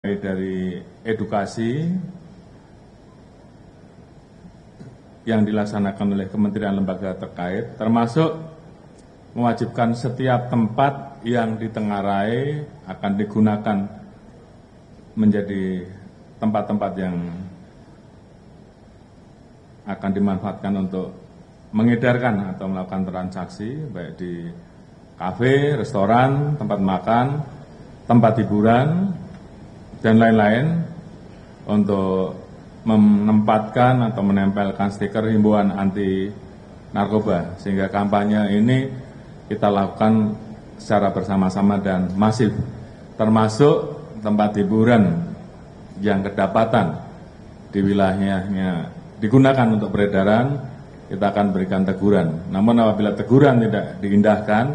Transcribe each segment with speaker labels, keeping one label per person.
Speaker 1: dari edukasi yang dilaksanakan oleh kementerian lembaga terkait, termasuk mewajibkan setiap tempat yang ditengarai akan digunakan menjadi tempat-tempat yang akan dimanfaatkan untuk mengedarkan atau melakukan transaksi, baik di kafe, restoran, tempat makan, tempat hiburan, dan lain-lain, untuk menempatkan atau menempelkan stiker himbauan anti narkoba, sehingga kampanye ini kita lakukan secara bersama-sama dan masif, termasuk tempat hiburan yang kedapatan di wilayahnya digunakan untuk peredaran, kita akan berikan teguran. Namun apabila teguran tidak diindahkan,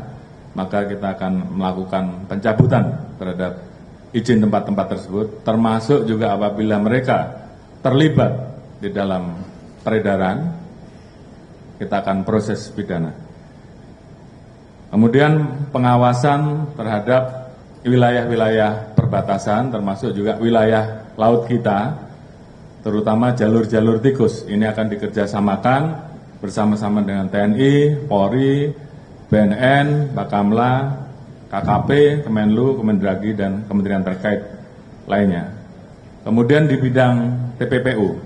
Speaker 1: maka kita akan melakukan pencabutan terhadap izin tempat-tempat tersebut, termasuk juga apabila mereka terlibat di dalam peredaran, kita akan proses pidana. Kemudian pengawasan terhadap wilayah-wilayah perbatasan, termasuk juga wilayah laut kita, terutama jalur-jalur tikus. Ini akan dikerjasamakan bersama-sama dengan TNI, Polri, BNN, Bakamla, KKP, Kemenlu, Kemendagri, dan kementerian terkait lainnya. Kemudian di bidang TPPU,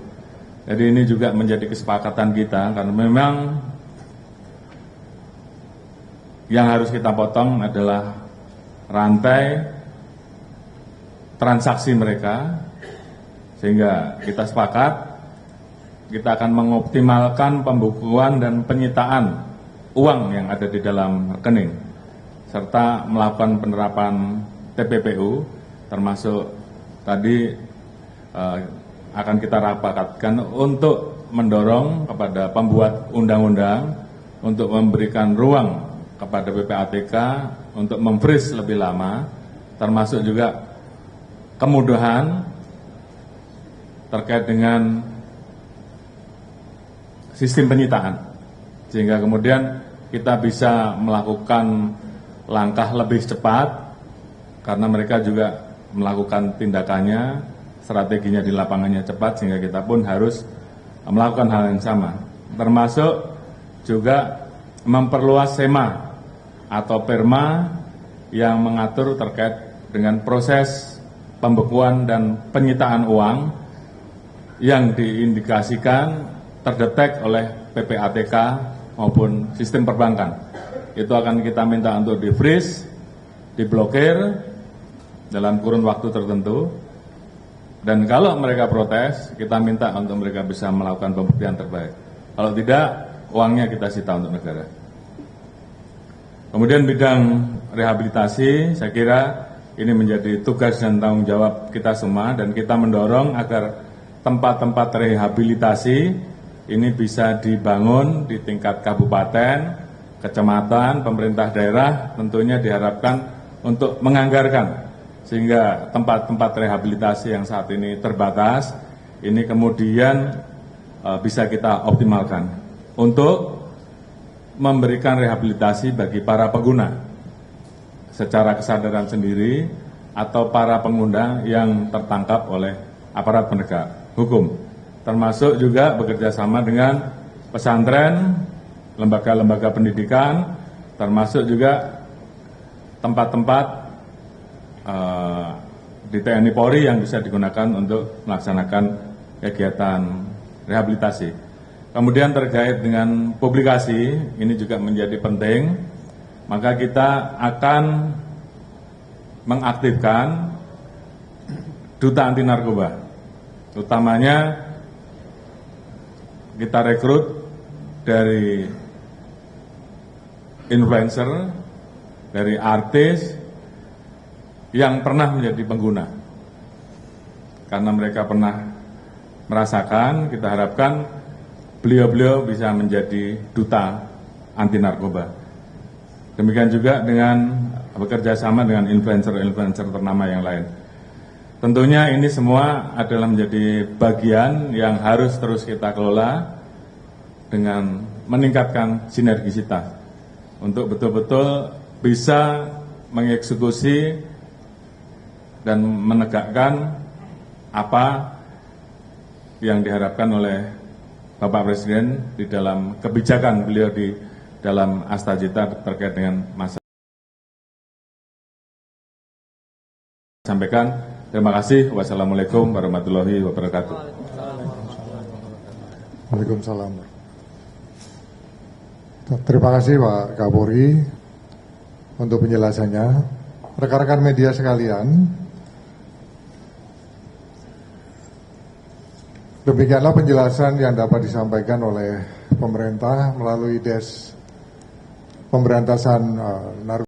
Speaker 1: jadi ini juga menjadi kesepakatan kita, karena memang yang harus kita potong adalah rantai transaksi mereka, sehingga kita sepakat kita akan mengoptimalkan pembukuan dan penyitaan uang yang ada di dalam rekening, serta melakukan penerapan TPPU, termasuk tadi akan kita rapatkan untuk mendorong kepada pembuat undang-undang untuk memberikan ruang kepada PPATK untuk memfreeze lebih lama, termasuk juga kemudahan terkait dengan sistem penyitaan, sehingga kemudian kita bisa melakukan langkah lebih cepat, karena mereka juga melakukan tindakannya, strateginya di lapangannya cepat, sehingga kita pun harus melakukan hal yang sama, termasuk juga memperluas SEMA atau PERMA yang mengatur terkait dengan proses pembekuan dan penyitaan uang yang diindikasikan terdetek oleh PPATK maupun sistem perbankan. Itu akan kita minta untuk di-freeze, diblokir dalam kurun waktu tertentu, dan kalau mereka protes, kita minta untuk mereka bisa melakukan pembuktian terbaik. Kalau tidak, uangnya kita sita untuk negara. Kemudian bidang rehabilitasi, saya kira ini menjadi tugas dan tanggung jawab kita semua, dan kita mendorong agar tempat-tempat rehabilitasi ini bisa dibangun di tingkat kabupaten, kecamatan, pemerintah daerah, tentunya diharapkan untuk menganggarkan, sehingga tempat-tempat rehabilitasi yang saat ini terbatas, ini kemudian bisa kita optimalkan untuk memberikan rehabilitasi bagi para pengguna secara kesadaran sendiri atau para pengguna yang tertangkap oleh aparat penegak hukum, termasuk juga bekerja sama dengan pesantren, lembaga-lembaga pendidikan, termasuk juga tempat-tempat di TNI Polri yang bisa digunakan untuk melaksanakan kegiatan rehabilitasi. Kemudian terkait dengan publikasi, ini juga menjadi penting, maka kita akan mengaktifkan duta anti narkoba. Utamanya kita rekrut dari influencer, dari artis yang pernah menjadi pengguna, karena mereka pernah merasakan. Kita harapkan beliau-beliau bisa menjadi duta anti narkoba. Demikian juga dengan bekerja sama dengan influencer-influencer ternama yang lain. Tentunya ini semua adalah menjadi bagian yang harus terus kita kelola dengan meningkatkan sinergisitas untuk betul-betul bisa mengeksekusi dan menegakkan apa yang diharapkan oleh Bapak Presiden di dalam kebijakan beliau di dalam Astagita terkait dengan masa. Sampaikan, terima kasih. Wassalamualaikum warahmatullahi wabarakatuh.
Speaker 2: Waalaikumsalam. Terima kasih Pak Kapolri untuk penjelasannya. Rekan-rekan media sekalian, demikianlah penjelasan yang dapat disampaikan oleh pemerintah melalui Des Pemberantasan Narkotika